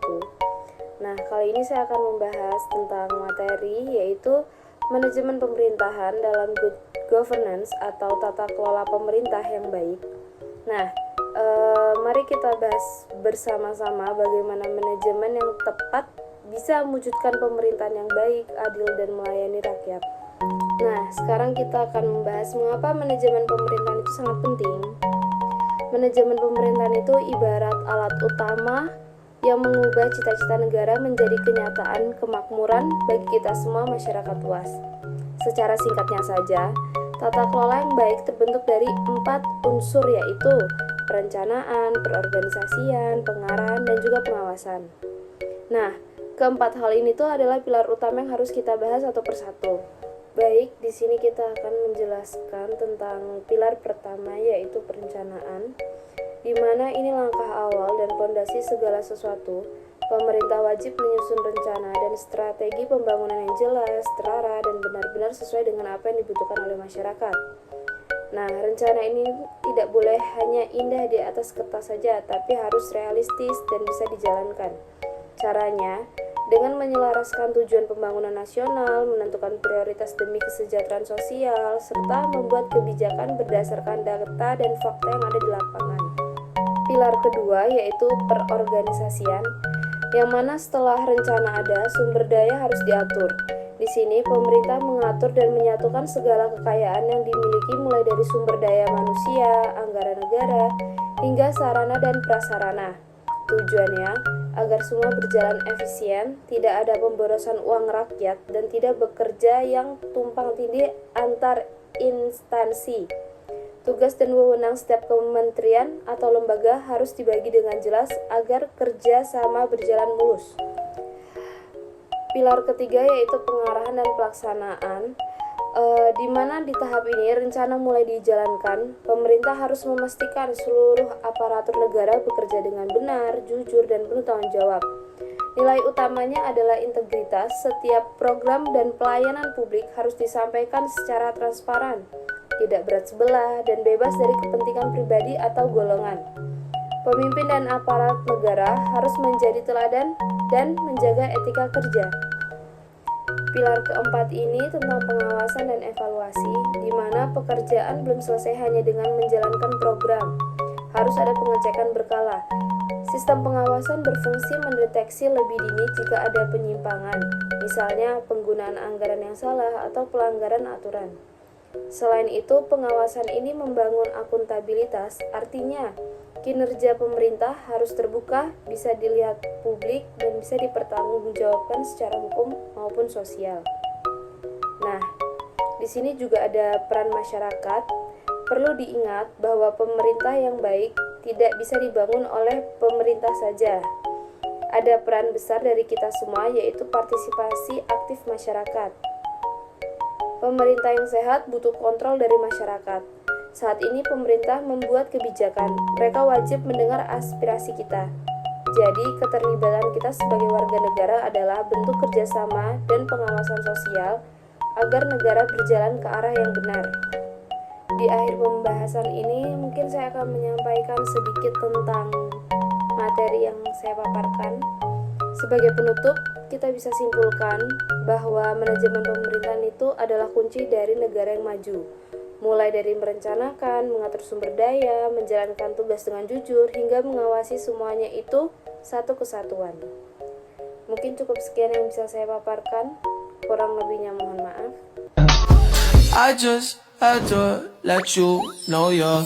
itu. Nah, kali ini saya akan membahas tentang materi yaitu manajemen pemerintahan dalam good governance atau tata kelola pemerintah yang baik. Nah, mari kita bahas bersama-sama bagaimana manajemen yang tepat bisa mewujudkan pemerintahan yang baik, adil, dan melayani rakyat. Nah, sekarang kita akan membahas mengapa manajemen pemerintahan itu sangat penting. Manajemen pemerintahan itu ibarat alat utama yang mengubah cita-cita negara menjadi kenyataan kemakmuran bagi kita semua masyarakat luas. Secara singkatnya saja, tata kelola yang baik terbentuk dari 4 unsur yaitu perencanaan, perorganisasian, pengarahan, dan juga pengawasan. Nah, keempat hal ini tuh adalah pilar utama yang harus kita bahas satu persatu. Baik, di sini kita akan menjelaskan tentang pilar pertama yaitu perencanaan, di mana ini langkah awal dan fondasi segala sesuatu. Pemerintah wajib menyusun rencana dan strategi pembangunan yang jelas, terarah, dan benar-benar sesuai dengan apa yang dibutuhkan oleh masyarakat. Nah, rencana ini tidak boleh hanya indah di atas kertas saja, tapi harus realistis dan bisa dijalankan. Caranya, dengan menyelaraskan tujuan pembangunan nasional, menentukan prioritas demi kesejahteraan sosial, serta membuat kebijakan berdasarkan data dan fakta yang ada di lapangan. Pilar kedua yaitu perorganisasian, yang mana setelah rencana ada, sumber daya harus diatur. Di sini pemerintah mengatur dan menyatukan segala kekayaan yang dimiliki mulai dari sumber daya manusia, anggaran negara, hingga sarana dan prasarana. Tujuannya agar semua berjalan efisien, tidak ada pemborosan uang rakyat, dan tidak bekerja yang tumpang tindih antar instansi. Tugas dan wewenang setiap kementerian atau lembaga harus dibagi dengan jelas agar kerja sama berjalan mulus. Pilar ketiga yaitu pengarahan dan pelaksanaan, di mana di tahap ini rencana mulai dijalankan, pemerintah harus memastikan seluruh aparatur negara bekerja dengan benar, jujur, dan penuh tanggung jawab. Nilai utamanya adalah integritas. Setiap program dan pelayanan publik harus disampaikan secara transparan, tidak berat sebelah, dan bebas dari kepentingan pribadi atau golongan. Pemimpin dan aparat negara harus menjadi teladan dan menjaga etika kerja. Pilar keempat ini tentang pengawasan dan evaluasi, di mana pekerjaan belum selesai hanya dengan menjalankan program. Harus ada pengecekan berkala. Sistem pengawasan berfungsi mendeteksi lebih dini jika ada penyimpangan, misalnya penggunaan anggaran yang salah atau pelanggaran aturan. Selain itu, pengawasan ini membangun akuntabilitas, artinya kinerja pemerintah harus terbuka, bisa dilihat publik, dan bisa dipertanggungjawabkan secara hukum maupun sosial. Nah, di sini juga ada peran masyarakat. Perlu diingat bahwa pemerintah yang baik tidak bisa dibangun oleh pemerintah saja. Ada peran besar dari kita semua, yaitu partisipasi aktif masyarakat. Pemerintah yang sehat butuh kontrol dari masyarakat. Saat ini pemerintah membuat kebijakan, mereka wajib mendengar aspirasi kita. Jadi, keterlibatan kita sebagai warga negara adalah bentuk kerjasama dan pengawasan sosial agar negara berjalan ke arah yang benar. Di akhir pembahasan ini, mungkin saya akan menyampaikan sedikit tentang materi yang saya paparkan. Sebagai penutup, kita bisa simpulkan bahwa manajemen pemerintahan itu adalah kunci dari negara yang maju. Mulai dari merencanakan, mengatur sumber daya, menjalankan tugas dengan jujur, hingga mengawasi semuanya itu satu kesatuan. Mungkin cukup sekian yang bisa saya paparkan, kurang lebihnya mohon maaf. I just had to let you know you're